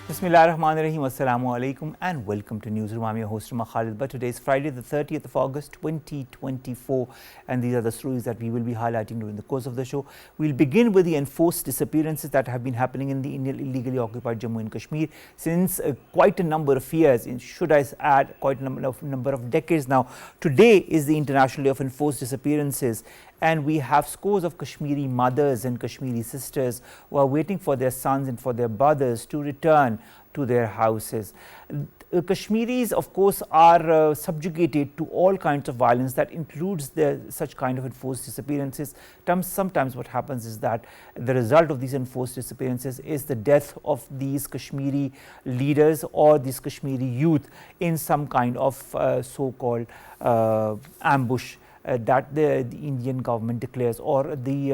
Bismillahirrahmanirrahim. Assalamu alaikum and welcome to NEWSROOM. I'm your host Khalid. But today is Friday the 30th of August 2024 and these are the stories that we will be highlighting during the course of the show. We'll begin with the enforced disappearances that have been happening in the Indian illegally occupied Jammu and Kashmir since quite a number of years, should I add quite a number of decades now. Today is the International Day of Enforced Disappearances, and we have scores of Kashmiri mothers and Kashmiri sisters who are waiting for their sons and for their brothers to return to their houses. Kashmiris, of course, are subjugated to all kinds of violence that includes such kind of enforced disappearances. Sometimes what happens is that the result of these enforced disappearances is the death of these Kashmiri leaders or these Kashmiri youth in some kind of so-called ambush that the Indian government declares or the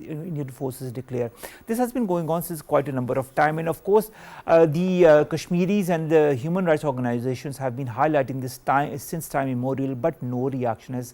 Indian forces declare. This has been going on since quite a number of time, and of course the Kashmiris and the human rights organizations have been highlighting this since time immemorial, but no reaction has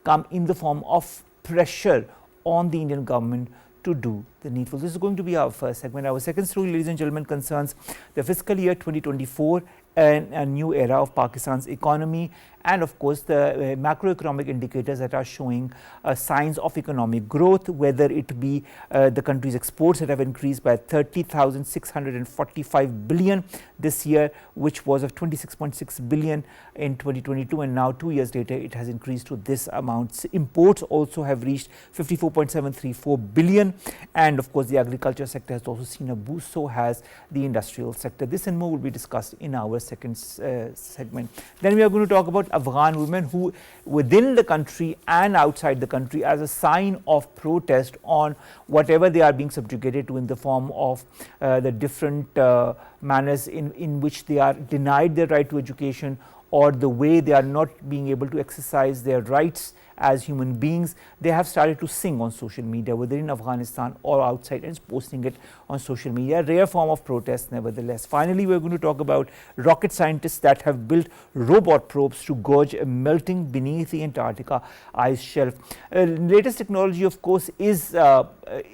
come in the form of pressure on the Indian government to do the needful. This is going to be our first segment. Our second story, ladies and gentlemen, concerns the fiscal year 2024 and a new era of Pakistan's economy, and of course the macroeconomic indicators that are showing signs of economic growth, whether it be the country's exports that have increased by 30,645 billion this year, which was of 26.6 billion in 2022, and now 2 years later it has increased to this amount. Imports also have reached 54.734 billion, and of course the agriculture sector has also seen a boost, so has the industrial sector. This and more will be discussed in our second segment. Then we are going to talk about Afghan women who within the country and outside the country, as a sign of protest on whatever they are being subjugated to in the form of the different manners in which they are denied their right to education, or the way they are not being able to exercise their rights as human beings. They have started to sing on social media, whether in Afghanistan or outside, and posting it on social media. A rare form of protest nevertheless. Finally, we are going to talk about rocket scientists that have built robot probes to gauge a melting beneath the Antarctica ice shelf. Latest technology, of course, is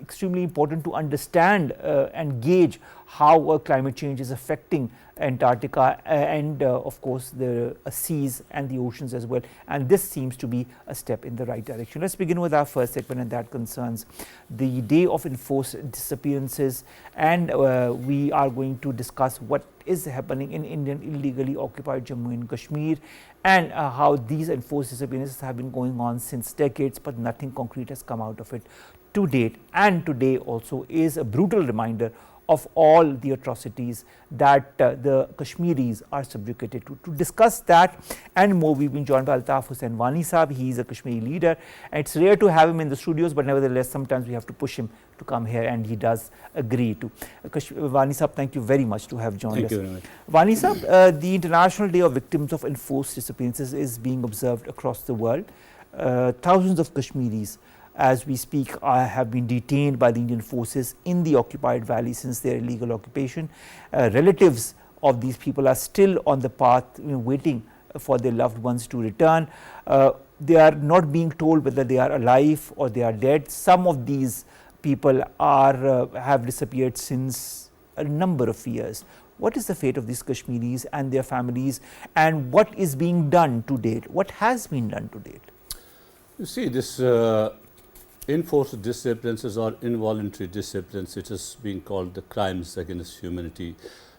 extremely important to understand and gauge how climate change is affecting Antarctica and of course the seas and the oceans as well, and this seems to be a step in the right direction. Let's begin with our first segment, and that concerns the day of enforced disappearances, and we are going to discuss what is happening in Indian illegally occupied Jammu and Kashmir, and how these enforced disappearances have been going on since decades, but nothing concrete has come out of it to date. And today also is a brutal reminder of all the atrocities that the Kashmiris are subjugated to. To discuss that and more, we've been joined by Altaf Hussain Wani Sahab. He is a Kashmiri leader, and it's rare to have him in the studios, but nevertheless sometimes we have to push him to come here, and he does agree to. Wani Sahab, thank you very much to have joined us. Thank you very much. Wani Sahab, the International Day of Victims of Enforced Disappearances is being observed across the world. Thousands of Kashmiris as we speak have been detained by the Indian forces in the occupied valley since their illegal occupation. Relatives of these people are still on the path, waiting for their loved ones to return. They are not being told whether they are alive or they are dead. Some of these people have disappeared since a number of years. What is the fate of these Kashmiris and their families, and what is being done to date? What has been done to date? You see, this enforced disappearances or involuntary disappearance, it is being called the crimes against humanity.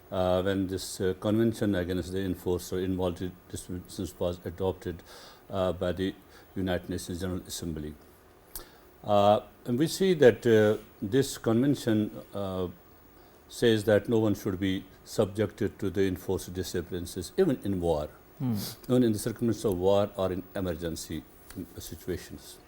When this convention against the enforced or involuntary disappearances was adopted by the United Nations General Assembly. And we see that this convention says that no one should be subjected to the enforced disappearances, even in war, even in the circumstances of war or in emergency situations.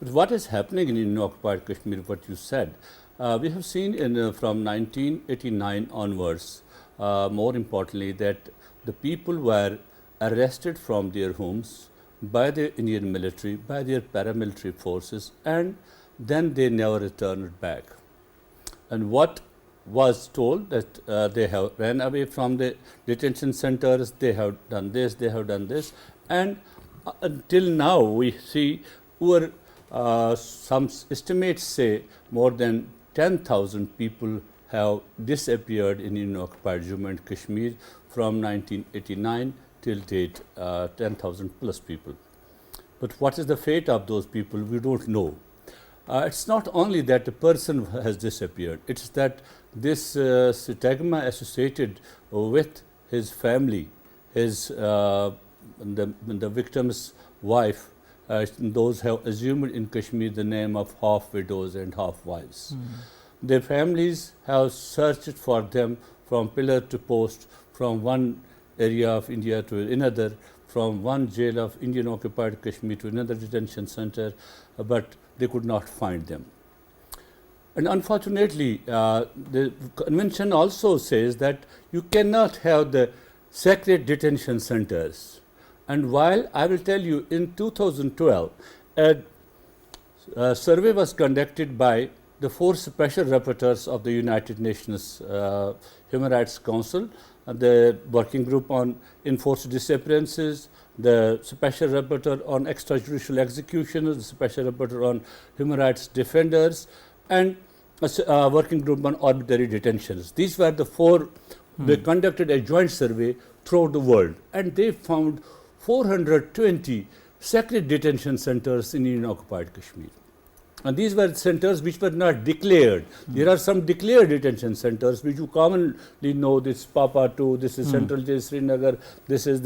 But what is happening in occupied Kashmir, what you said, we have seen from 1989 onwards, more importantly, that the people were arrested from their homes by the Indian military, by their paramilitary forces, and then they never returned back. And what was told that they have ran away from the detention centers, they have done this, they have done this, and until now we see some estimates say more than 10,000 people have disappeared in occupied Jammu and Kashmir from 1989 till date, 10,000 plus people. But what is the fate of those people? We don't know. It's not only that the person has disappeared, it's that this stigma associated with his family, his the victim's wife, those have assumed in Kashmir the name of half widows and half wives. Their families have searched for them from pillar to post, from one area of India to another, from one jail of Indian occupied Kashmir to another detention center, but they could not find them. And unfortunately, the convention also says that you cannot have the sacred detention centers. And while I will tell you, in 2012, a survey was conducted by the 4 special rapporteurs of the United Nations Human Rights Council, the Working Group on Enforced Disappearances, the Special Rapporteur on Extrajudicial Executions, the Special Rapporteur on Human Rights Defenders, and a Working Group on Arbitrary Detentions. These were the 4. They conducted a joint survey throughout the world, and they found 420 sacred detention centers in Indian occupied Kashmir. And these were centers which were not declared. There are some declared detention centers which you commonly know, this Papa 2, this is Central Jail Srinagar, this is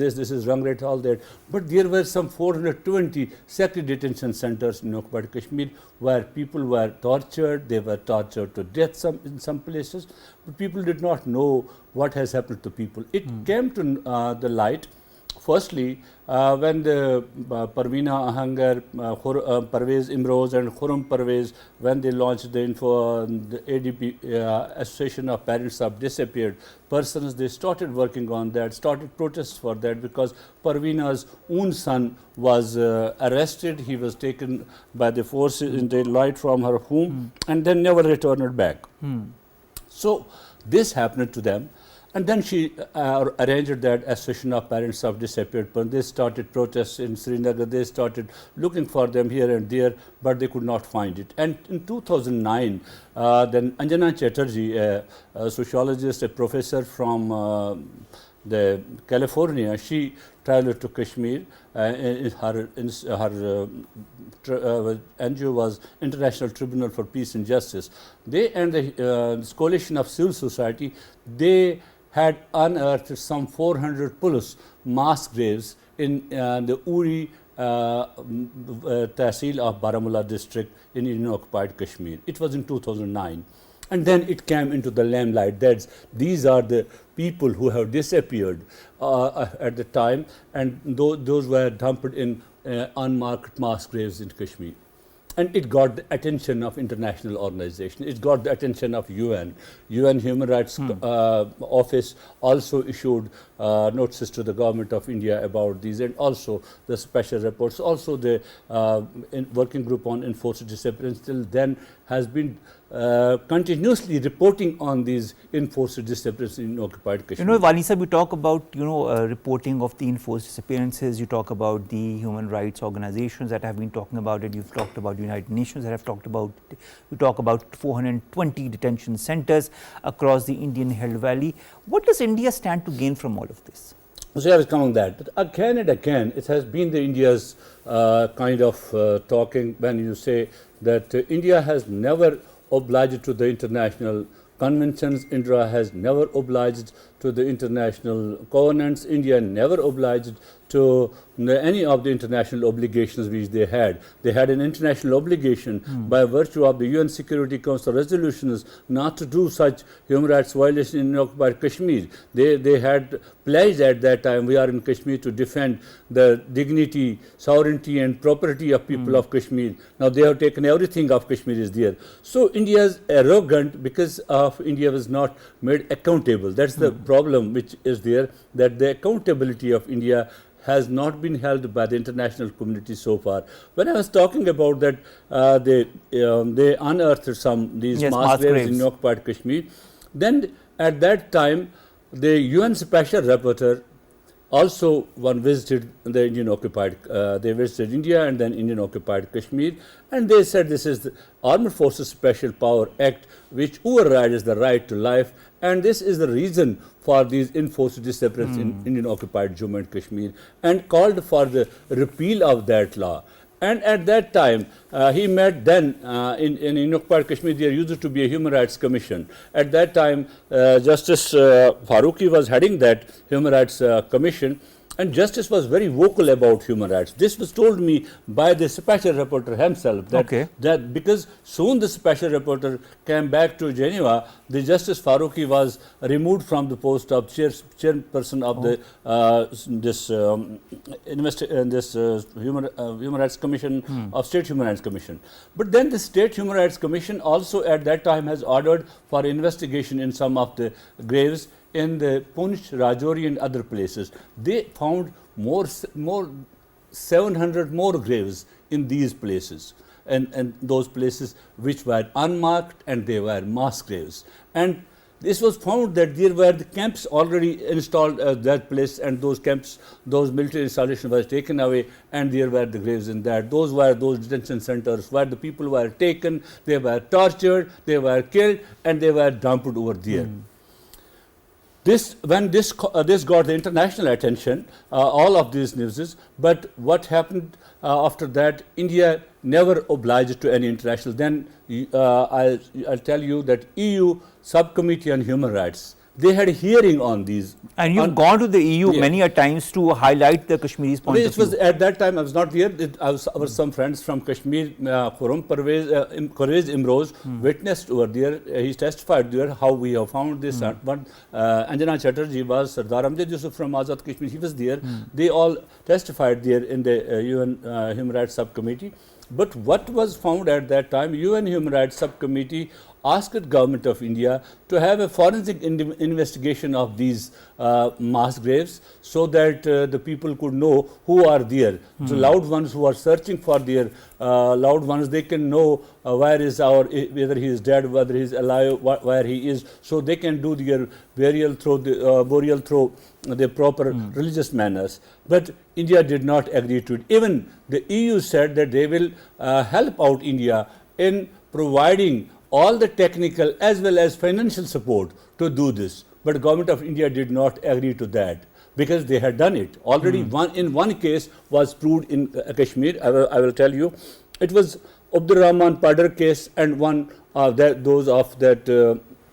Rangret, all that. But there were some 420 sacred detention centers in occupied Kashmir where people were tortured, they were tortured to death in some places, but people did not know what has happened to people. It came to the light. Firstly, when the Parveena Ahangar, Parvez Imroz and Khurram Parvez, when they launched the ADP, Association of Parents of Disappeared Persons, they started working on that, started protests for that, because Parveena's own son was arrested. He was taken by the forces in daylight from her home and then never returned back. So this happened to them. And then she arranged that Association of Parents of Disappeared Persons. They started protests in Srinagar. They started looking for them here and there, but they could not find it. And in 2009, then Anjana Chatterjee, a sociologist, a professor from the California, she traveled to Kashmir. Her NGO was International Tribunal for Peace and Justice. They and the Coalition of Civil Society, they had unearthed some 400 plus mass graves in the Uri Tehsil of Baramulla district in Indian occupied Kashmir. It was in 2009. And then it came into the limelight that these are the people who have disappeared at the time, and those were dumped in unmarked mass graves in Kashmir. And it got the attention of international organizations. It got the attention of UN. UN Human Rights Office also issued notices to the government of India about these, and also the special reports. Also the Working Group on Enforced Disappearance till then has been continuously reporting on these enforced disappearances in occupied Kashmir. You know, Wani sir, we talk about, reporting of the enforced disappearances. You talk about the human rights organizations that have been talking about it. You've talked about the United Nations that have talked about it. You talk about 420 detention centers across the Indian Hill Valley. What does India stand to gain from all of this? So I was coming that. Again and again, it has been the India's kind of talking when you say that India has never obliged to the international conventions, India has never obliged to the international covenants, India never obliged to any of the international obligations which they had. They had an international obligation by virtue of the UN Security Council resolutions not to do such human rights violations in occupied Kashmir. They had pledged at that time, we are in Kashmir to defend the dignity, sovereignty and property of people of Kashmir. Now they have taken everything of Kashmir is there. So India is arrogant because of India was not made accountable. That's the problem which is there, that the accountability of India has not been held by the international community so far. When I was talking about that, they unearthed these mass graves in occupied Kashmir. Then at that time, the UN Special Rapporteur also one visited the Indian occupied, they visited India and then Indian occupied Kashmir, and they said this is the Armed Forces Special Power Act which overrides the right to life, and this is the reason for these enforced disappearances in Indian occupied Jammu and Kashmir, and called for the repeal of that law. And at that time, he met then in occupied Kashmir, there used to be a Human Rights Commission. At that time, Justice Faruqi was heading that Human Rights Commission, and Justice was very vocal about human rights. This was told me by the special rapporteur himself, that because soon the special rapporteur came back to Geneva, the Justice Faruqi was removed from the post of chairperson of the Human Rights Commission of State Human Rights Commission. But then the State Human Rights Commission also at that time has ordered for investigation in some of the graves in the Punch, Rajouri and other places. They found more 700 more graves in these places, and those places which were unmarked, and they were mass graves. And this was found that there were the camps already installed at that place, and those camps, those military installations were taken away, and there were the graves in that. Those were those detention centers where the people were taken, they were tortured, they were killed, and they were dumped over there. When this got the international attention, all of these newses, but what happened after that, India never obliged to any international. Then I'll tell you that EU Subcommittee on Human Rights, they had a hearing on these. And you've gone to the EU many a times to highlight the Kashmiris' point of view. Was at that time I was not there. Our some friends from Kashmir, Khurram Parvez Imroz, witnessed over there. He testified there how we have found this. Anjana Chatterjee was, Sardar Amjad Yusuf from Azad Kashmir, he was there. They all testified there in the UN Human Rights Subcommittee. But what was found at that time, UN Human Rights Subcommittee asked Government of India to have a forensic investigation of these mass graves, so that the people could know who are there. The loved ones who are searching for their loved ones, they can know where is whether he is dead, whether he is alive, where he is, so they can do their burial through the proper religious manners. But India did not agree to it. Even the EU said that they will help out India in providing all the technical as well as financial support to do this. But Government of India did not agree to that, because they had done it. Already one case was proved in Kashmir. I will tell you. It was Abdur Rahman Padar case, and one those of that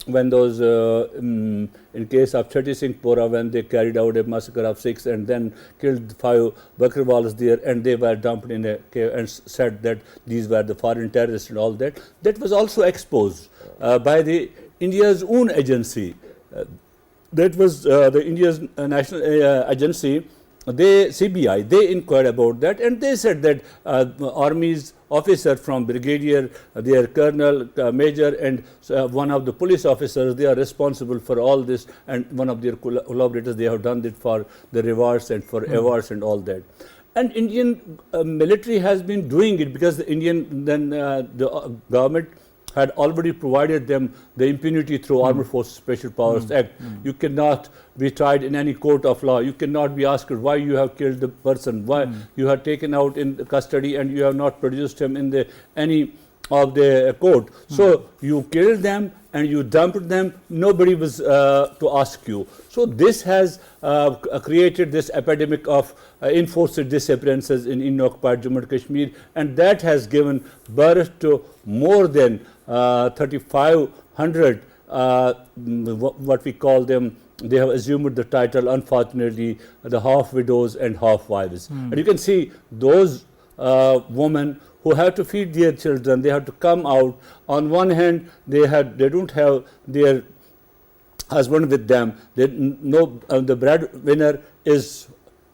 when those in case of Chatti Singh Pora, when they carried out a massacre of 6 and then killed 5 Bakrwals there, and they were dumped in a cave and said that these were the foreign terrorists and all that. That was also exposed by the India's own agency. That was the India's national agency, CBI. They inquired about that, and they said that Army's officer from brigadier, their colonel, major, and one of the police officers, they are responsible for all this, and one of their collaborators, they have done it for the rewards and for awards and all that. And Indian military has been doing it, because the Indian the government had already provided them the impunity through Armed Forces Special Powers Act. You cannot be tried in any court of law. You cannot be asked why you have killed the person, why you have taken out in custody and you have not produced him in any of the court. So you killed them and you dumped them. Nobody was to ask you. So this has created this epidemic of enforced disappearances in occupied Jammu and Kashmir, and that has given birth to more than 3,500 what we call them. They have assumed the title, unfortunately, the half widows and half wives. And you can see those women who have to feed their children, they have to come out. On one hand, they don't have their husband with them. The breadwinner is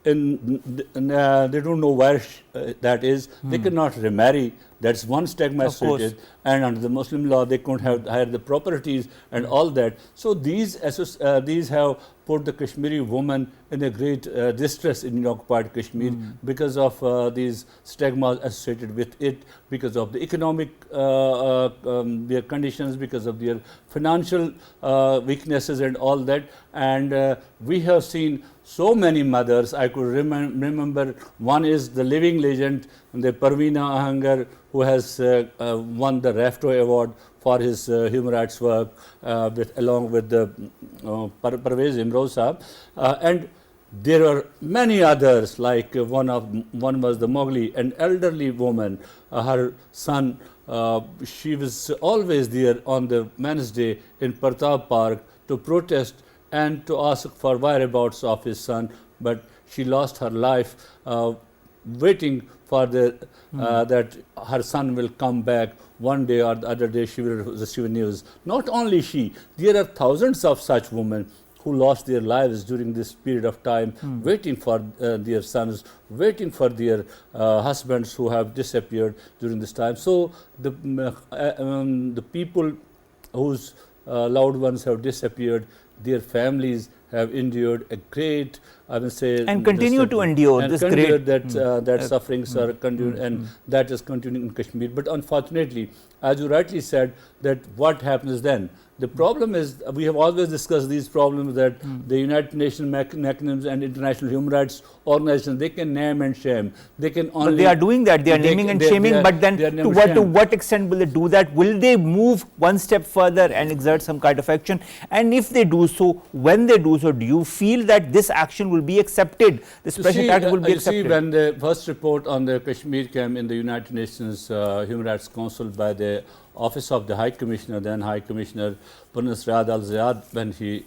they don't know where that is, they cannot remarry. That's one stigma associated, and under the Muslim law, they couldn't have hire the properties and all that. So these have put the Kashmiri woman in a great distress in occupied Kashmir because of these stigmas associated with it, because of the economic their conditions, because of their financial weaknesses and all that. And we have seen so many mothers. I could remember one is the living legend, the Parveena Ahangar, who has won the RAFTO award for his human rights work along with the Parvez Imroz Sahab. And there are many others, like one was the Mowgli, an elderly woman, her son, she was always there on the Wednesday in Pratap Park to protest and to ask for whereabouts of his son, but she lost her life waiting for that her son will come back one day or the other day. She will receive news. Not only she, there are thousands of such women who lost their lives during this period of time, waiting for their sons, waiting for their husbands who have disappeared during this time. So the people whose loved ones have disappeared, their families have endured a great, I will say, and continue to endure this great that sufferings are continued, and that is continuing in Kashmir. But unfortunately, as you rightly said, that what happens then? The problem is, we have always discussed these problems, that the United Nations mechanisms and international human rights organizations, they can name and shame. They can only. But they are doing that. They are naming and shaming. But then, to what extent will they do that? Will they move one step further and exert some kind of action? And if they do so, when they do so, do you feel that this action will be accepted? This special act will be accepted? See, when the first report on the Kashmir came in the United Nations Human Rights Council by the Office of the High Commissioner, then High Commissioner Punas Riyad Al-Zayad, when he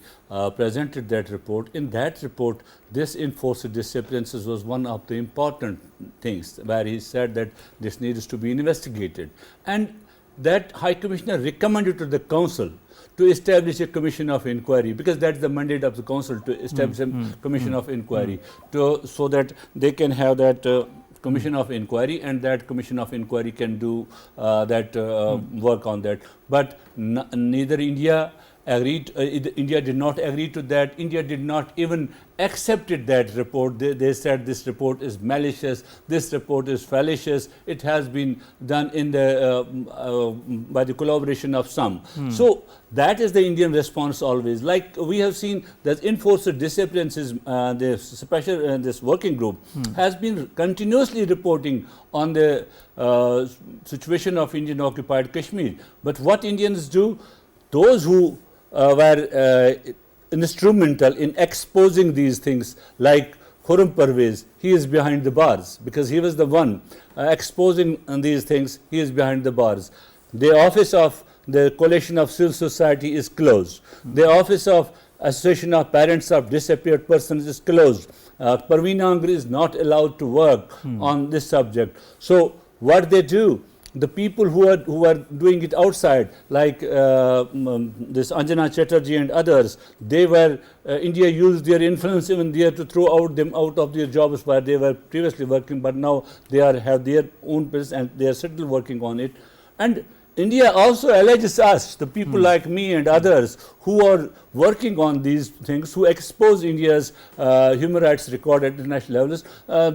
presented that report, in that report, this enforced disappearances was one of the important things, where he said that this needs to be investigated. And that High Commissioner recommended to the Council to establish a commission of inquiry, because that's the mandate of the Council, to establish a commission of inquiry, so that they can have that commission of inquiry, and that commission of inquiry can do work on that. But neither India agreed, India did not agree to that. India did not even accepted that report. They said this report is malicious, this report is fallacious, it has been done in by the collaboration of some. So that is the Indian response always. Like we have seen that enforced disappearances, this working group has been continuously reporting on the situation of Indian occupied Kashmir. But what Indians do, those who were instrumental in exposing these things, like Khurram Parvez, he is behind the bars, because he was the one exposing these things. He is behind the bars. The office of the Coalition of Civil Society is closed. The office of Association of Parents of Disappeared Persons is closed. Parveena Ahangar is not allowed to work on this subject. So what they do, the people who are doing it outside, like this Anjana Chatterjee and others, they were India used their influence even there to throw them out of their jobs where they were previously working, but now they have their own business and they are still working on it. And India also alleges us, the people like me and others who are working on these things, who expose India's human rights record at international levels.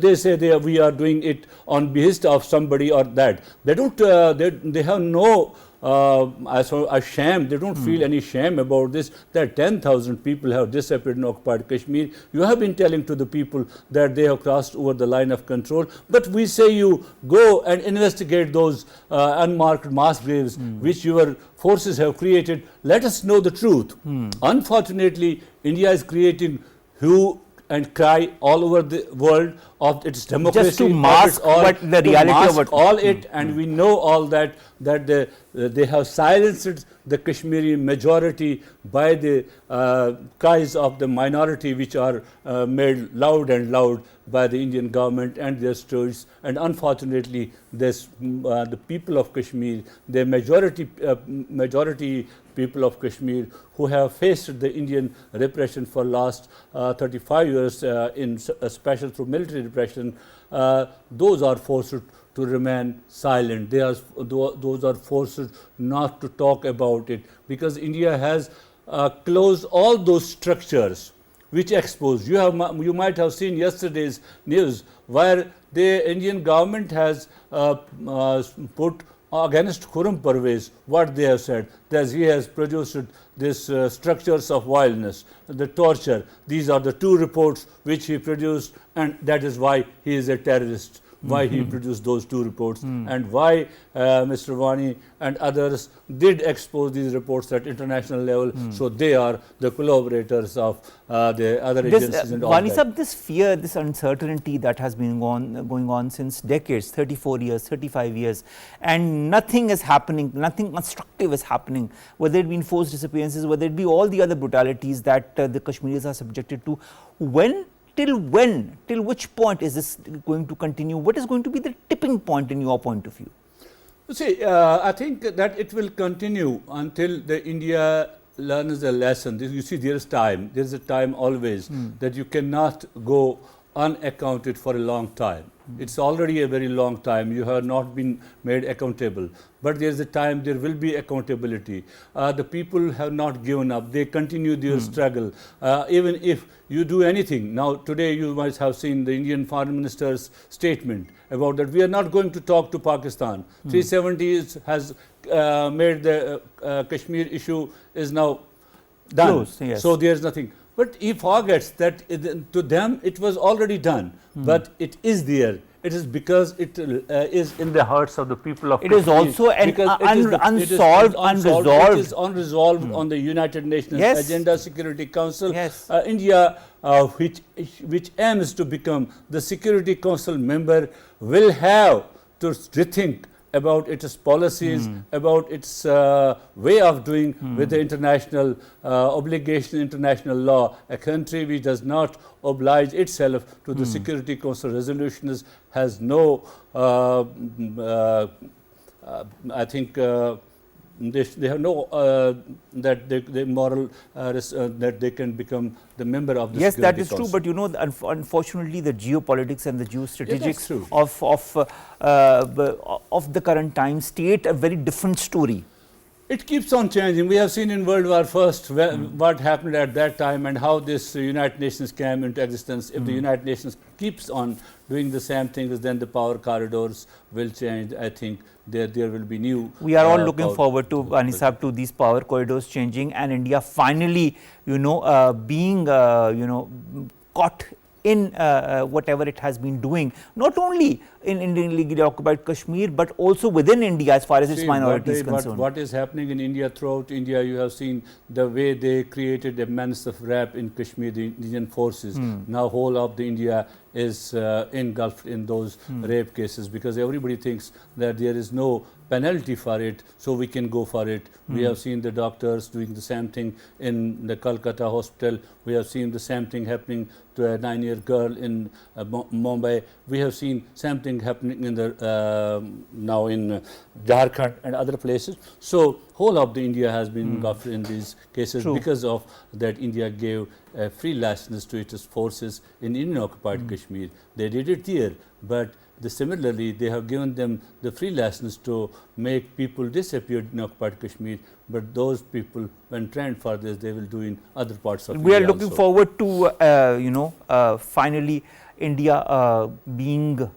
They say we are doing it on behest of somebody or that. They don't. They have no a shame. They don't feel any shame about this, that 10,000 people have disappeared in occupied Kashmir. You have been telling to the people that they have crossed over the line of control, but we say you go and investigate those unmarked mass graves which your forces have created. Let us know the truth. Unfortunately, India is creating hue and cry all over the world of its democracy, just to mask the reality of it. All it, and we know all that they have silenced the Kashmiri majority by the cries of the minority, which are made loud and loud by the Indian government and their stories. And unfortunately, the people of Kashmir, the majority people of Kashmir who have faced the Indian repression for last 35 years in special through military repression, those are forced to remain silent. Those are forced not to talk about it, because India has closed all those structures which expose. You might have seen yesterday's news where the Indian government has put against Khurram Parvez what they have said, that he has produced these structures of violence, the torture. These are the two reports which he produced, and that is why he is a terrorist. Why he produced those two reports, and why Mr. Wani and others did expose these reports at international level. So they are the collaborators of the other agencies and all Wani that. Sahab, this fear, this uncertainty that has been going on since decades, 34 years, 35 years, and nothing is happening, nothing constructive is happening, whether it be enforced disappearances, whether it be all the other brutalities that the Kashmiris are subjected to. Till which point is this going to continue? What is going to be the tipping point in your point of view? See, I think that it will continue until the India learns a lesson. You see, there is a time always that you cannot go unaccounted for a long time. It's already a very long time. You have not been made accountable. But there is a time there will be accountability. The people have not given up. They continue their struggle. Even if you do anything. Now, today you might have seen the Indian Foreign Minister's statement about that we are not going to talk to Pakistan. 370 has made the Kashmir issue is now done. Closed, yes. So there is nothing. But he forgets that to them it was already done, but it is there. It is because it is in the hearts of the people of It is also an unresolved It is unresolved on the United Nations Agenda Security Council. India, which aims to become the Security Council member, will have to rethink about its policies, about its way of doing with the international obligation, international law. A country which does not oblige itself to the Security Council resolutions has no, I think, they have no that they moral that they can become the member of the Security Council. Yes, that is true. But you know, unfortunately, the geopolitics and the geostrategics of the current time state a very different story. It keeps on changing. We have seen in World War I what happened at that time and how this United Nations came into existence. If the United Nations keeps on doing the same things, then the power corridors will change. I think there will be new. We are all looking forward to, Wani Sahab, to these power corridors changing and India finally, being, caught in whatever it has been doing, not only in Indian illegally occupied Kashmir, but also within India as far as its minorities is concerned. What is happening in India, throughout India, you have seen the way they created a menace of rape in Kashmir, the Indian forces. Now whole of the India is engulfed in those rape cases, because everybody thinks that there is no penalty for it, so we can go for it. We have seen the doctors doing the same thing in the Calcutta hospital. We have seen the same thing happening to a 9-year girl in Mumbai. We have seen same thing happening in the now in Jharkhand and other places. So whole of the India has been engulfed in these cases because of that. India gave free license to its forces in Indian occupied Kashmir. They did it there, but similarly, they have given them the free license to make people disappear in occupied Kashmir, but those people, when trained for this, they will do in other parts of India. We are looking forward to, finally, India being,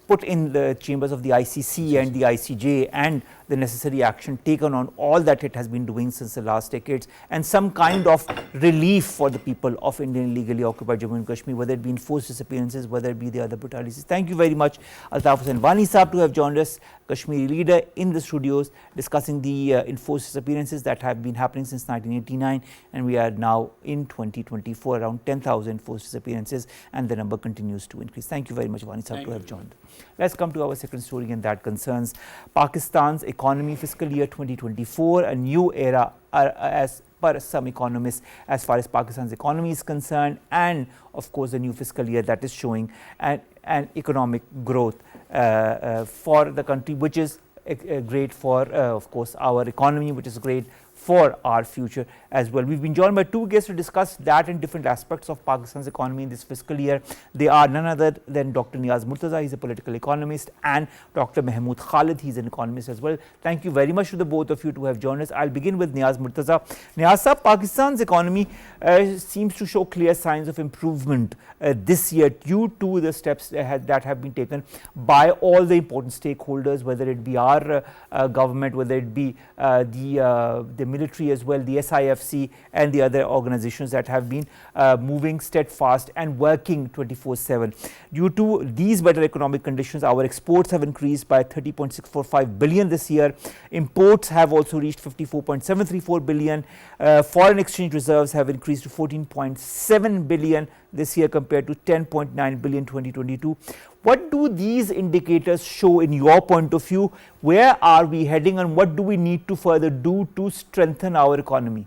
put in the chambers of the ICC and the ICJ, and the necessary action taken on all that it has been doing since the last decades, and some kind of relief for the people of Indian illegally occupied Jammu and Kashmir, whether it be enforced disappearances, whether it be the other brutalities. Thank you very much, Altaf and Wani Sahab, to have joined us, Kashmiri leader, in the studios discussing the enforced disappearances that have been happening since 1989, and we are now in 2024, around 10,000 enforced disappearances, and the number continues to increase. Thank you very much, Wani Sahab, to have joined. Let's come to our second story, and that concerns Pakistan's economy. Fiscal year 2024, a new era as per some economists as far as Pakistan's economy is concerned, and of course the new fiscal year that is showing an economic growth for the country, which is great for, of course, our economy, which is great for our future as well. We've been joined by two guests to discuss that and different aspects of Pakistan's economy in this fiscal year. They are none other than Dr. Niaz Murtaza, he's a political economist, and Dr. Mahmood Khalid, he's an economist as well. Thank you very much to the both of you to have joined us. I'll begin with Niaz Murtaza. Niaz sir, Pakistan's economy seems to show clear signs of improvement this year due to the steps that have been taken by all the important stakeholders, whether it be our government, whether it be the military as well, the SIFC and the other organizations that have been moving steadfast and working 24/7. Due to these better economic conditions, our exports have increased by 30.645 billion this year. Imports have also reached 54.734 billion. Foreign exchange reserves have increased to 14.7 billion this year compared to 10.9 billion 2022. What do these indicators show in your point of view? Where are we heading and what do we need to further do to strengthen our economy?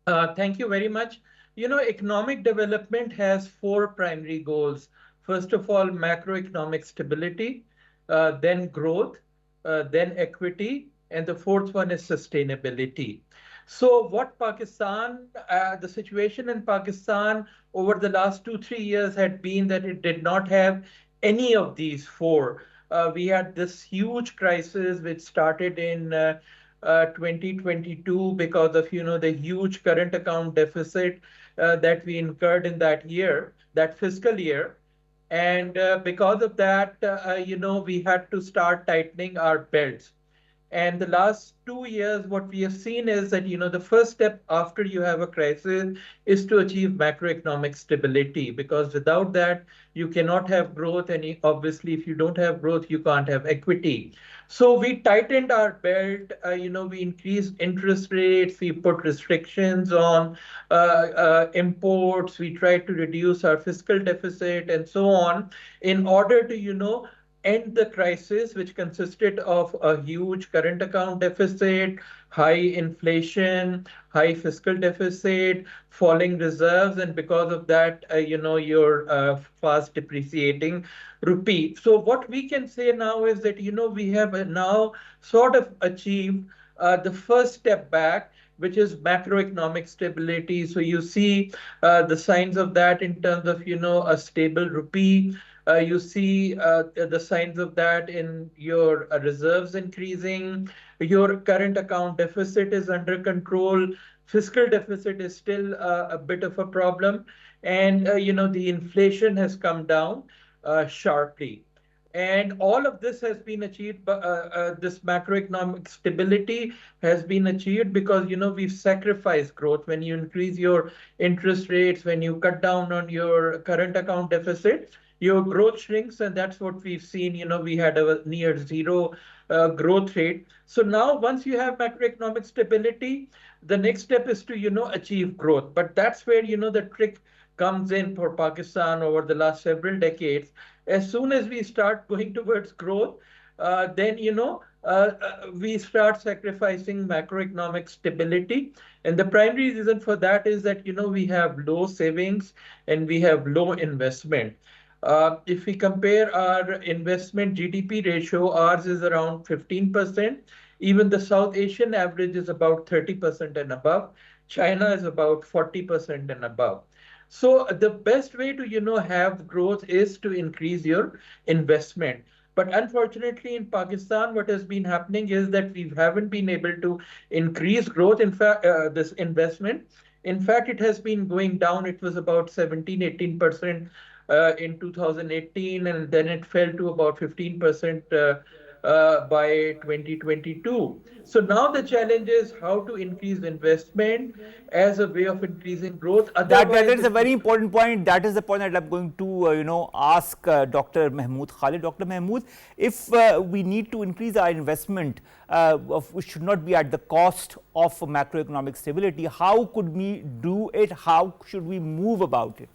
Thank you very much. Economic development has four primary goals. First of all, macroeconomic stability, then growth, then equity, and the fourth one is sustainability. So what the situation in Pakistan over the last 2-3 years had been that it did not have any of these four. We had this huge crisis which started in 2022 because of, the huge current account deficit that we incurred in that fiscal year. And because of that, we had to start tightening our belts. And the last 2 years, what we have seen is that, the first step after you have a crisis is to achieve macroeconomic stability, because without that, you cannot have growth. And obviously, if you don't have growth, you can't have equity. So we tightened our belt, we increased interest rates, we put restrictions on imports, we tried to reduce our fiscal deficit and so on in order to, end the crisis, which consisted of a huge current account deficit, high inflation, high fiscal deficit, falling reserves, and because of that, your fast depreciating rupee. So what we can say now is that, we have now sort of achieved the first step back, which is macroeconomic stability. So you see the signs of that in terms of, a stable rupee. You see the signs of that in your reserves increasing. Your current account deficit is under control. Fiscal deficit is still a bit of a problem. And, the inflation has come down sharply. And all of this has been achieved, this macroeconomic stability has been achieved because, we've sacrificed growth. When you increase your interest rates, when you cut down on your current account deficit, your growth shrinks, and that's what we've seen. We had a near zero growth rate. So now once you have macroeconomic stability, the next step is to, achieve growth. But that's where, the trick comes in for Pakistan over the last several decades. As soon as we start going towards growth, then, we start sacrificing macroeconomic stability. And the primary reason for that is that, we have low savings and we have low investment. If we compare our investment GDP ratio, ours is around 15%. Even the South Asian average is about 30% and above. China is about 40% and above. So the best way to, have growth is to increase your investment. But unfortunately, in Pakistan, what has been happening is that we haven't been able to increase growth. In fact, this investment, in fact, it has been going down. It was about 17-18% in 2018, and then it fell to about 15% by 2022. So now the challenge is how to increase investment as a way of increasing growth. That is a very important point. That is the point that I'm going to ask Dr. Mahmood Khalid. Dr. Mahmood, if we need to increase our investment, which should not be at the cost of macroeconomic stability, how could we do it? How should we move about it?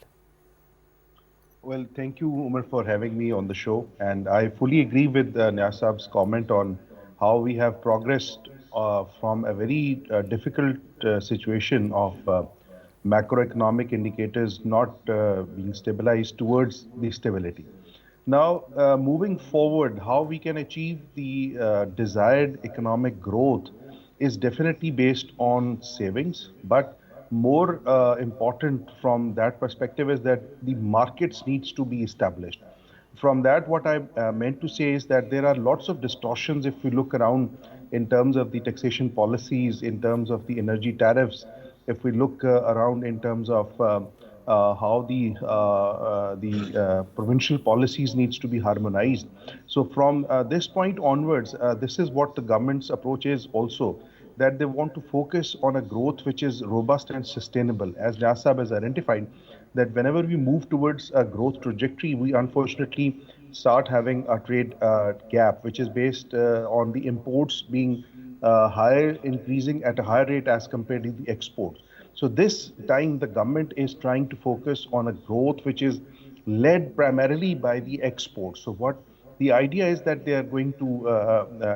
Well, thank you, Omar, for having me on the show. And I fully agree with Niaz Saab's comment on how we have progressed from a very difficult situation of macroeconomic indicators not being stabilized towards the stability. Now, moving forward, how we can achieve the desired economic growth is definitely based on savings, but more important from that perspective is that the markets needs to be established. From that, what I meant to say is that there are lots of distortions if we look around in terms of the taxation policies, in terms of the energy tariffs, if we look around in terms of how the provincial policies needs to be harmonized. So from this point onwards, this is what the government's approach is also, that they want to focus on a growth which is robust and sustainable. As Niaz has identified, that whenever we move towards a growth trajectory, we unfortunately start having a trade gap, which is based on the imports being higher, increasing at a higher rate as compared to the exports. So this time the government is trying to focus on a growth which is led primarily by the exports. So what the idea is that they are going to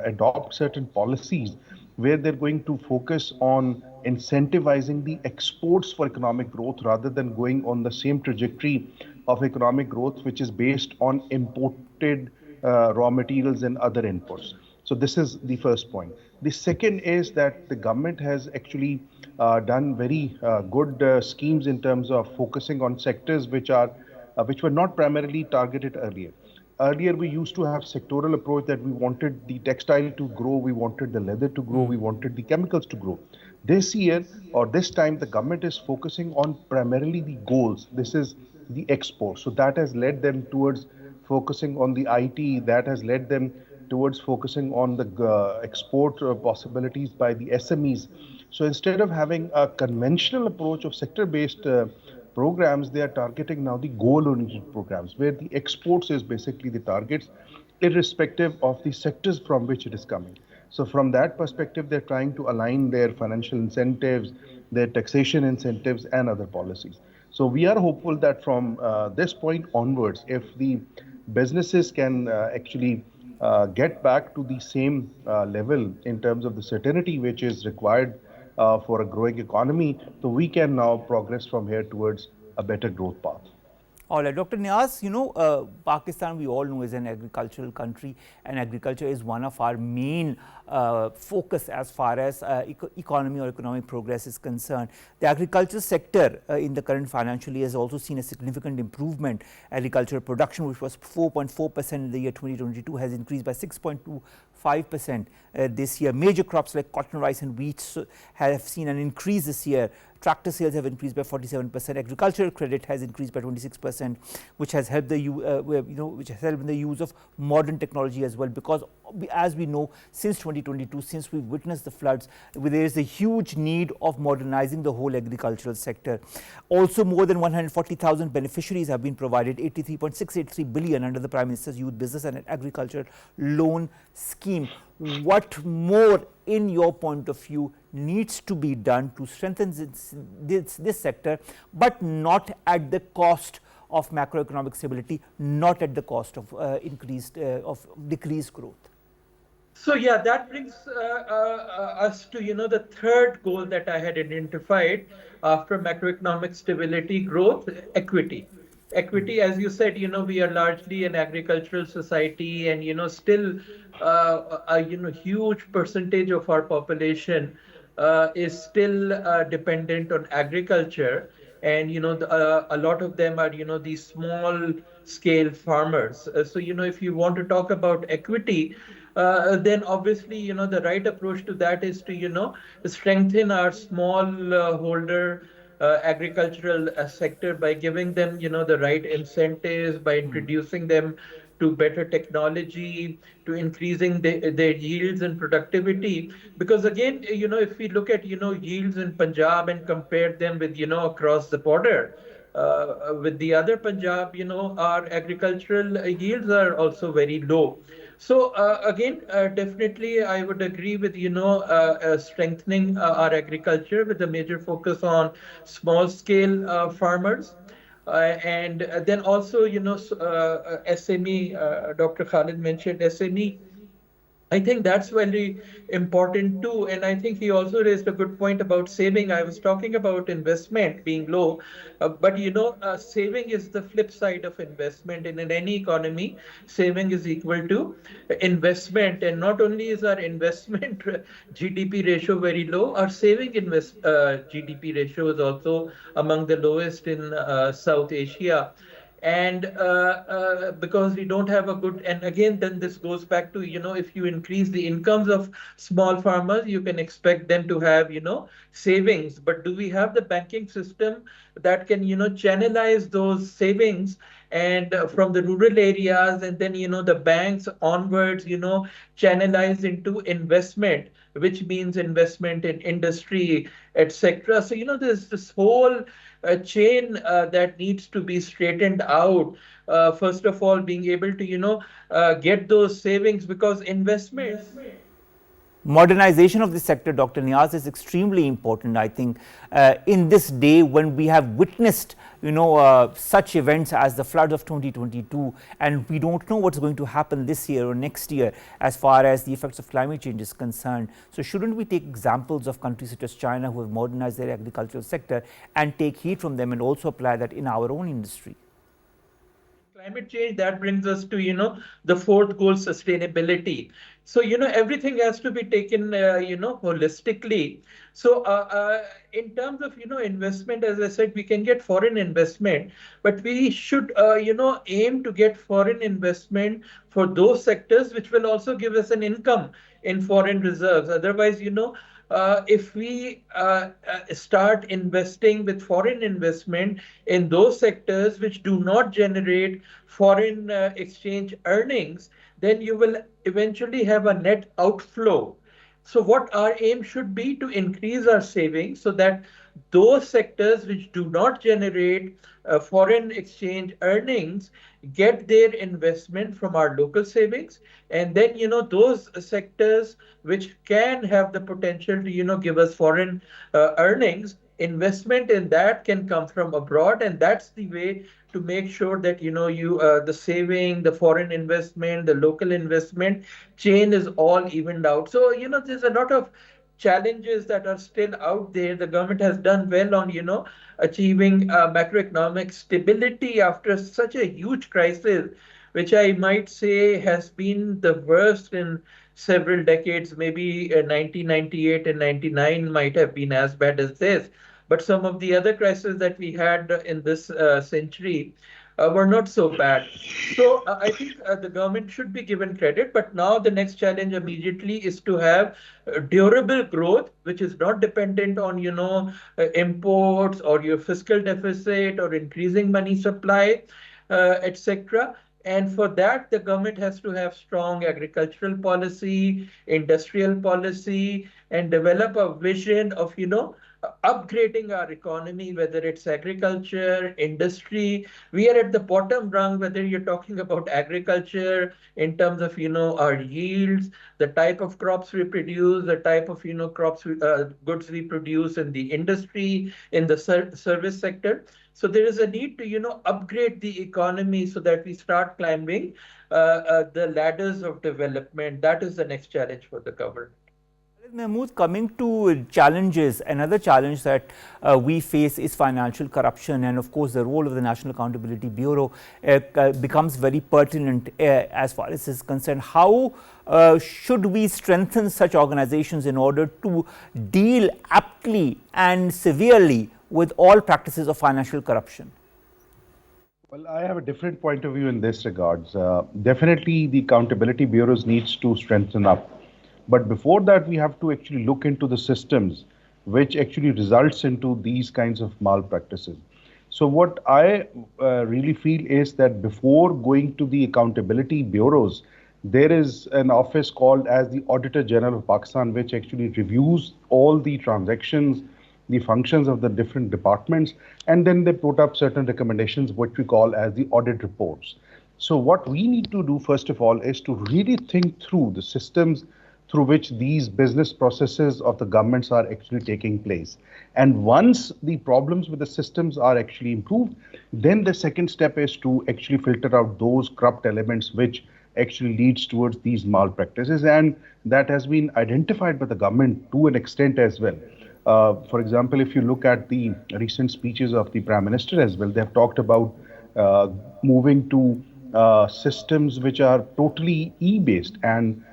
adopt certain policies where they're going to focus on incentivizing the exports for economic growth rather than going on the same trajectory of economic growth, which is based on imported raw materials and other inputs. So this is the first point. The second is that the government has actually done very good schemes in terms of focusing on sectors which were not primarily targeted earlier. Earlier, we used to have sectoral approach that we wanted the textile to grow, we wanted the leather to grow, we wanted the chemicals to grow. This year or this time, the government is focusing on primarily the goals. This is the export. So that has led them towards focusing on the IT, that has led them towards focusing on the export possibilities by the SMEs. So instead of having a conventional approach of sector-based programs, they are targeting now the goal-oriented programs, where the exports is basically the targets, irrespective of the sectors from which it is coming. So from that perspective, they're trying to align their financial incentives, their taxation incentives, and other policies. So we are hopeful that from this point onwards, if the businesses can actually get back to the same level in terms of the certainty which is required for a growing economy, so we can now progress from here towards a better growth path. All right, Dr. Niaz, Pakistan, we all know, is an agricultural country, and agriculture is one of our main focus as far as economy or economic progress is concerned. The agriculture sector in the current financial year has also seen a significant improvement. Agricultural production, which was 4.4% in the year 2022, has increased by 6.25% this year. Major crops like cotton, rice and wheat have seen an increase this year. Tractor sales have increased by 47%. Agricultural credit has increased by 26%, which has helped which has helped in the use of modern technology as well. Because as we know, since 2022, since we witnessed the floods, there is a huge need of modernizing the whole agricultural sector. Also, more than 140,000 beneficiaries have been provided 83.683 billion under the Prime Minister's Youth Business and Agriculture Loan Scheme. What more, in your point of view, needs to be done to strengthen this sector, but not at the cost of macroeconomic stability, not at the cost of decreased growth? So yeah, that brings us to the third goal that I had identified after macroeconomic stability, growth, equity. Equity, as you said, we are largely an agricultural society, and still a huge percentage of our population is still dependent on agriculture, and a lot of them are these small scale farmers. So if you want to talk about equity, then obviously the right approach to that is to strengthen our small holder agricultural sector by giving them the right incentives, by introducing them to better technology, to increasing their yields and productivity. Because again, if we look at yields in Punjab and compare them with across the border with the other Punjab, our agricultural yields are also very low. So again, definitely I would agree with strengthening our agriculture with a major focus on small scale farmers. And then also SME, Dr. Khalid mentioned SME I think that's very important too. And I think he also raised a good point about saving. I was talking about investment being low, but saving is the flip side of investment. And in any economy, saving is equal to investment. And not only is our investment GDP ratio very low, our saving GDP ratio is also among the lowest in South Asia. And because we don't have a good, and again then this goes back to, if you increase the incomes of small farmers, you can expect them to have, savings. But do we have the banking system that can, channelize those savings and from the rural areas, and then, the banks onwards, channelize into investment, which means investment in industry, etc. So, there's this whole chain that needs to be straightened out. First of all, being able to, get those savings, because investment. Modernization of the sector, Dr. Niaz, is extremely important, I think, in this day when we have witnessed, such events as the floods of 2022, and we don't know what's going to happen this year or next year as far as the effects of climate change is concerned. So shouldn't we take examples of countries such as China who have modernized their agricultural sector and take heed from them and also apply that in our own industry? Climate change, that brings us to, the fourth goal, sustainability. So, everything has to be taken, holistically. So, in terms of, investment, as I said, we can get foreign investment, but we should, aim to get foreign investment for those sectors which will also give us an income in foreign reserves. Otherwise, if we start investing with foreign investment in those sectors which do not generate foreign exchange earnings, then you will eventually have a net outflow. So what our aim should be to increase our savings so that those sectors which do not generate foreign exchange earnings get their investment from our local savings. And then, those sectors which can have the potential to, give us foreign earnings, investment in that can come from abroad. And that's the way to make sure that, the saving, the foreign investment, the local investment chain is all evened out. So, there's a lot of challenges that are still out there. The government has done well on, achieving macroeconomic stability after such a huge crisis, which I might say has been the worst in several decades. Maybe 1998 and 99 might have been as bad as this. But some of the other crises that we had in this century were not so bad. So I think the government should be given credit. But now the next challenge immediately is to have durable growth, which is not dependent on, imports or your fiscal deficit or increasing money supply, etc. And for that, the government has to have strong agricultural policy, industrial policy, and develop a vision of, upgrading our economy, whether it's agriculture, industry. We are at the bottom rung, whether you're talking about agriculture in terms of, our yields, the type of crops we produce, the type of, goods we produce in the industry, in the service sector. So there is a need to, upgrade the economy so that we start climbing the ladders of development. That is the next challenge for the government. Mahmood, coming to challenges, another challenge that we face is financial corruption, and of course the role of the National Accountability Bureau becomes very pertinent as far as this is concerned. How should we strengthen such organizations in order to deal aptly and severely with all practices of financial corruption? Well, I have a different point of view in this regards. Definitely the accountability bureaus needs to strengthen up. But before that, we have to actually look into the systems which actually results into these kinds of malpractices. So what I really feel is that before going to the accountability bureaus, there is an office called as the Auditor General of Pakistan, which actually reviews all the transactions, the functions of the different departments, and then they put up certain recommendations, which we call as the audit reports. So what we need to do, first of all, is to really think through the systems through which these business processes of the governments are actually taking place. And once the problems with the systems are actually improved, then the second step is to actually filter out those corrupt elements which actually leads towards these malpractices, and that has been identified by the government to an extent as well. For example, if you look at the recent speeches of the Prime Minister as well, they have talked about uh, moving to systems which are totally e-based and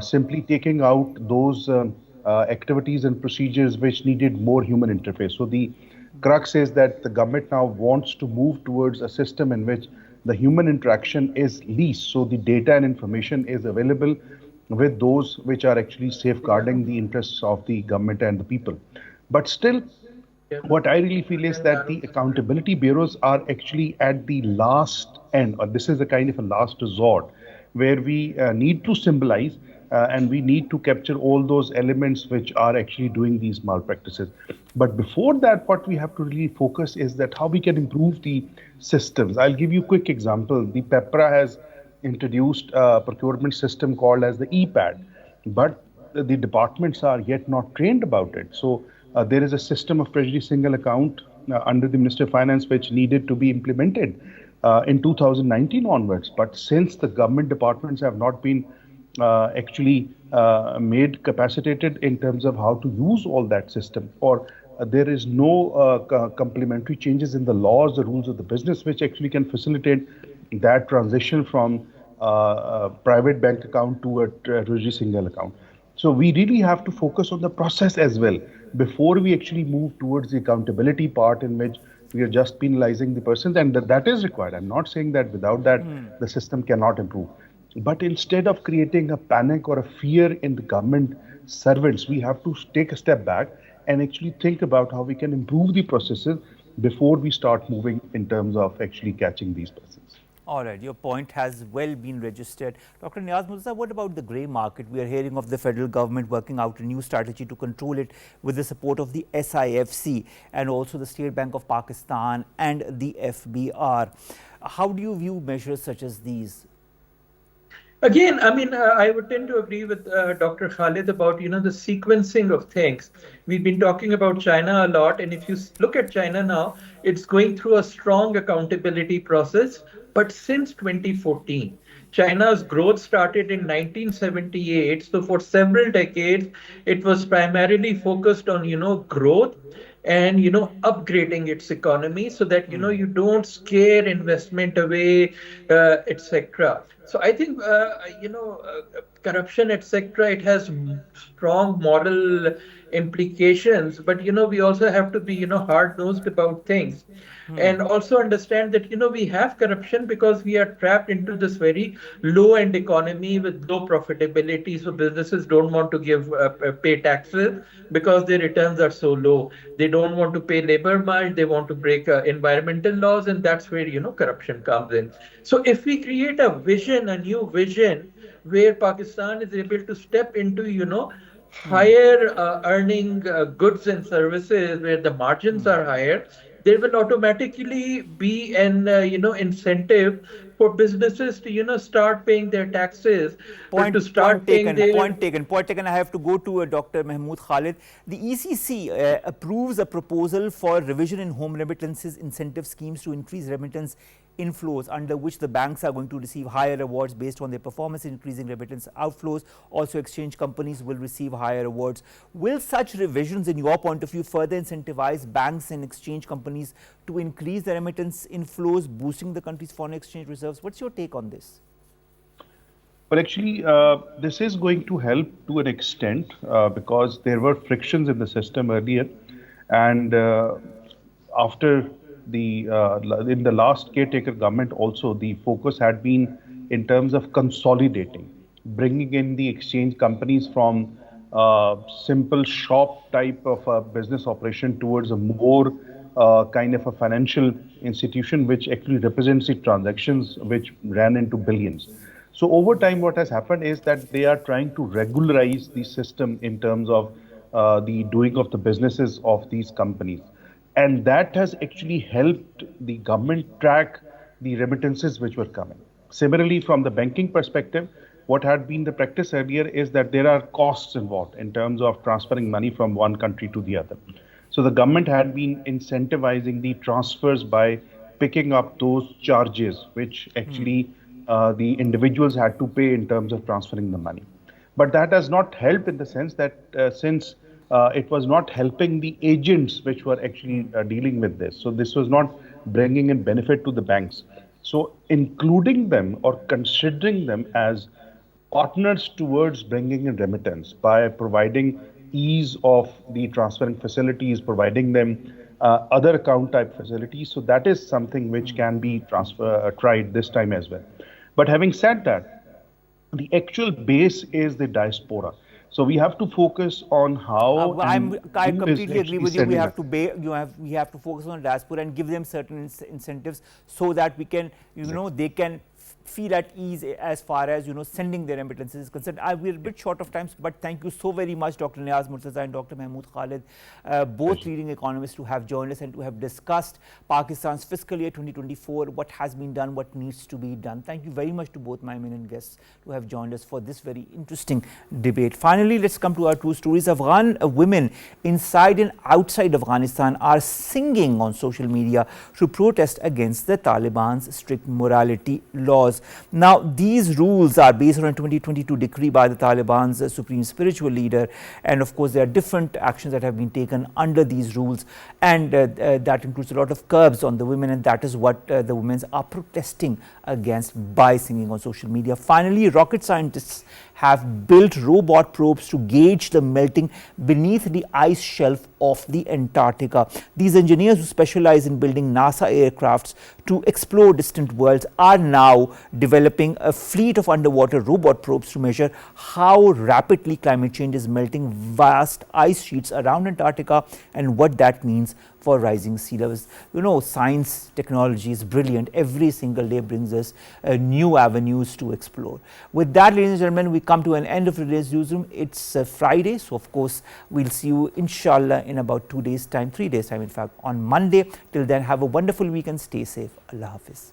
simply taking out those activities and procedures which needed more human interface. So the crux is that the government now wants to move towards a system in which the human interaction is least. So the data and information is available with those which are actually safeguarding the interests of the government and the people. But still, what I really feel is that the accountability bureaus are actually at the last end, or this is a kind of a last resort where we need to symbolize and we need to capture all those elements which are actually doing these malpractices. But before that, what we have to really focus is that how we can improve the systems. I'll give you a quick example. The PEPRA has introduced a procurement system called as the EPAD, but the departments are yet not trained about it. So there is a system of treasury single account under the Ministry of Finance which needed to be implemented in 2019 onwards. But since the government departments have not been actually made capacitated in terms of how to use all that system, or there is no complementary changes in the laws, the rules of the business, which actually can facilitate that transition from private bank account to a treasury single account. So we really have to focus on the process as well before we actually move towards the accountability part in which we are just penalizing the persons, and that is required. I'm not saying that without that the system cannot improve. But instead of creating a panic or a fear in the government servants, we have to take a step back and actually think about how we can improve the processes before we start moving in terms of actually catching these persons. All right, your point has well been registered. Dr. Niaz, what about the grey market? We are hearing of the federal government working out a new strategy to control it with the support of the SIFC and also the State Bank of Pakistan and the FBR. How do you view measures such as these? Again, I mean, I would tend to agree with Dr. Khalid about, the sequencing of things. We've been talking about China a lot, and if you look at China now, it's going through a strong accountability process. But since 2014, China's growth started in 1978. So for several decades, it was primarily focused on, growth and upgrading its economy so that you don't scare investment away, etc. So I think corruption, etc., it has strong moral implications, but we also have to be hard nosed about things. And also understand that we have corruption because we are trapped into this very low end economy with low profitability. So businesses don't want to pay taxes because their returns are so low. They don't want to pay labor much. They want to break environmental laws, and that's where corruption comes in. So if we create a new vision where Pakistan is able to step into higher earning goods and services where the margins are higher, there will automatically be an incentive for businesses to start paying their taxes, Point paying their... Point taken. I have to go to Dr. Mahmood Khalid. The ECC approves a proposal for revision in home remittances incentive schemes to increase remittance inflows, under which the banks are going to receive higher rewards based on their performance in increasing remittance outflows. Also, exchange companies will receive higher rewards. Will such revisions, in your point of view, further incentivize banks and exchange companies to increase their remittance inflows, boosting the country's foreign exchange reserves? What's your take on this? Well, actually, this is going to help to an extent because there were frictions in the system earlier, and after in the last caretaker government also, the focus had been in terms of consolidating, bringing in the exchange companies from simple shop type of a business operation towards a more kind of a financial institution which actually represents the transactions which ran into billions. So over time, what has happened is that they are trying to regularize the system in terms of the doing of the businesses of these companies. And that has actually helped the government track the remittances which were coming. Similarly, from the banking perspective, what had been the practice earlier is that there are costs involved in terms of transferring money from one country to the other. So the government had been incentivizing the transfers by picking up those charges which actually the individuals had to pay in terms of transferring the money. But that has not helped in the sense that since it was not helping the agents which were actually dealing with this. So this was not bringing in benefit to the banks. So including them or considering them as partners towards bringing in remittance by providing ease of the transferring facilities, providing them other account type facilities. So that is something which can be tried this time as well. But having said that, the actual base is the diaspora. So we have to focus on how. I completely agree with you. We have to focus on diaspora and give them certain incentives so that we can, they can feel at ease as far as sending their remittances is concerned. We're a bit short of time, but thank you so very much, Dr. Niaz, Murtaza, and Dr. Mahmood, Khalid, both leading economists, to have joined us and to have discussed Pakistan's fiscal year 2024, what has been done, what needs to be done. Thank you very much to both my eminent guests to have joined us for this very interesting debate. Finally, let's come to our two stories. Afghan women inside and outside Afghanistan are singing on social media to protest against the Taliban's strict morality laws. Now, these rules are based on a 2022 decree by the Taliban's supreme spiritual leader, and of course there are different actions that have been taken under these rules, and that includes a lot of curbs on the women, and that is what the women are protesting against by singing on social media. Finally, rocket scientists have built robot probes to gauge the melting beneath the ice shelf of the Antarctica. These engineers, who specialize in building NASA aircrafts to explore distant worlds, are now developing a fleet of underwater robot probes to measure how rapidly climate change is melting vast ice sheets around Antarctica and what that means for rising sea levels. Science technology is brilliant. Every single day brings us new avenues to explore. With that, ladies and gentlemen, we come to an end of today's newsroom. It's Friday, so of course we'll see you inshallah in about 2 days time, 3 days time in fact, on Monday. Till then, have a wonderful week and stay safe. Allah Hafiz.